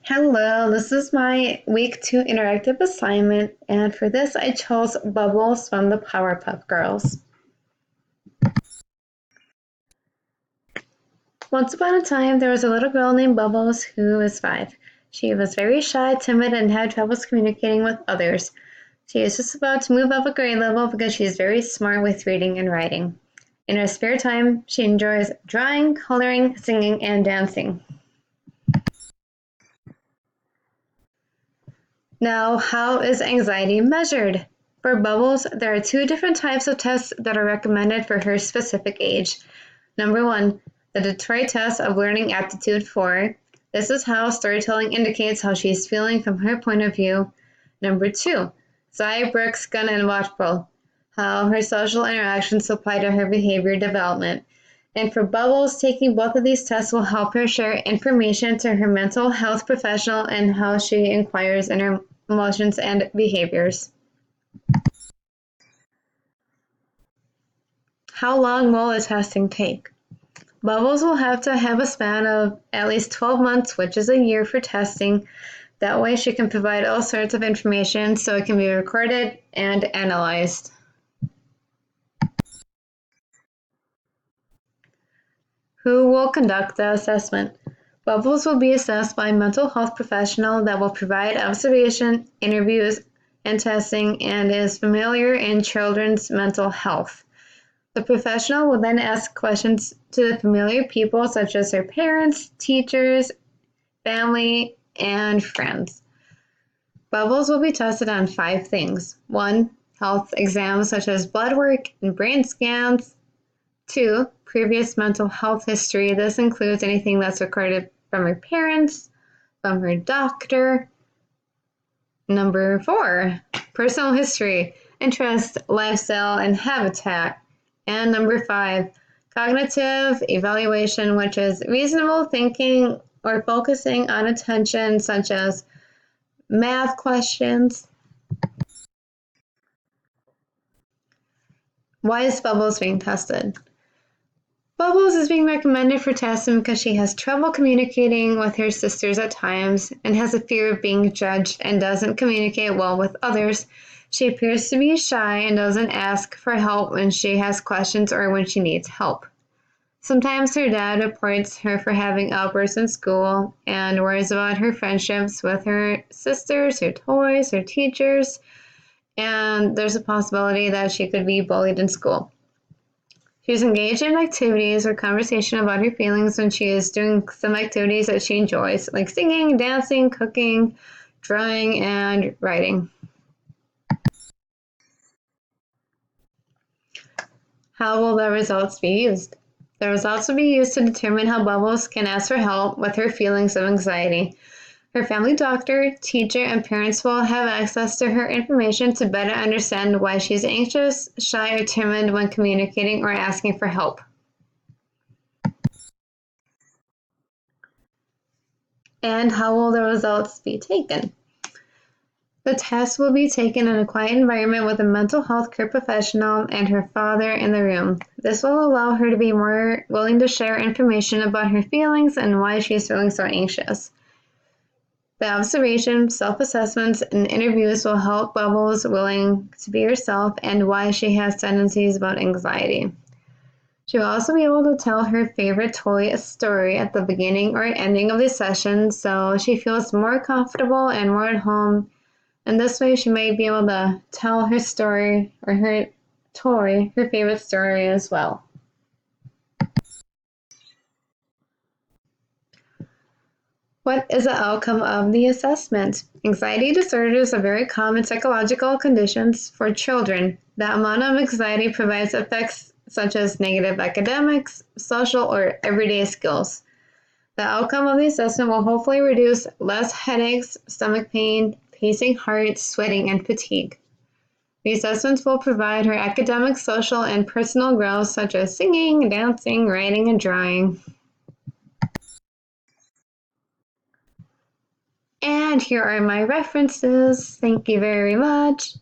Hello, this is my week 2 interactive assignment, and for this I chose Bubbles from the Powerpuff Girls. Once upon a time, there was a little girl named Bubbles who was 5. She was very shy, timid, and had troubles communicating with others. She is just about to move up a grade level because she is very smart with reading and writing. In her spare time, she enjoys drawing, coloring, singing, and dancing. Now, how is anxiety measured? For Bubbles, there are two different types of tests that are recommended for her specific age. Number one, the Detroit Test of Learning Aptitude 4. This is how storytelling indicates how she is feeling from her point of view. Number two, Zai-Brooks Gun and Watchful, how her social interactions apply to her behavior development. And for Bubbles, taking both of these tests will help her share information to her mental health professional and how she inquires in her emotions and behaviors. How long will the testing take? Bubbles will have to have a span of at least 12 months, which is a year, for testing. That way she can provide all sorts of information so it can be recorded and analyzed. Who will conduct the assessment? Bubbles will be assessed by a mental health professional that will provide observation, interviews, and testing and is familiar in children's mental health. The professional will then ask questions to the familiar people such as their parents, teachers, family, and friends. Bubbles will be tested on 5 things. 1. Health exams such as blood work and brain scans. 2. Previous mental health history. This includes anything that's recorded from her parents, from her doctor. Number 4. Personal history, interest, lifestyle, and habitat. And number 5. Cognitive evaluation, which is reasonable thinking or focusing on attention, such as math questions. Why is Bubbles being tested? Bubbles is being recommended for testing because she has trouble communicating with her sisters at times and has a fear of being judged and doesn't communicate well with others. She appears to be shy and doesn't ask for help when she has questions or when she needs help. Sometimes her dad reports her for having outbursts in school and worries about her friendships with her sisters, her toys, her teachers, and there's a possibility that she could be bullied in school. She's engaged in activities or conversation about her feelings when she is doing some activities that she enjoys, like singing, dancing, cooking, drawing, and writing. How will the results be used? The results will be used to determine how Bubbles can ask for help with her feelings of anxiety. Her family doctor, teacher, and parents will have access to her information to better understand why she's anxious, shy, or timid when communicating or asking for help. And how will the results be taken? The test will be taken in a quiet environment with a mental health care professional and her father in the room. This will allow her to be more willing to share information about her feelings and why she is feeling so anxious. The observation, self-assessments, and interviews will help Bubbles willing to be herself and why she has tendencies about anxiety. She will also be able to tell her favorite toy story at the beginning or ending of the session so she feels more comfortable and more at home. And this way she might be able to tell her story or her toy, her favorite story as well. What is the outcome of the assessment? Anxiety disorders are very common psychological conditions for children. The amount of anxiety provides effects such as negative academics, social, or everyday skills. The outcome of the assessment will hopefully reduce less headaches, stomach pain, pacing heart, sweating, and fatigue. The assessments will provide her academic, social, and personal growth such as singing, dancing, writing, and drawing. And here are my references. Thank you very much.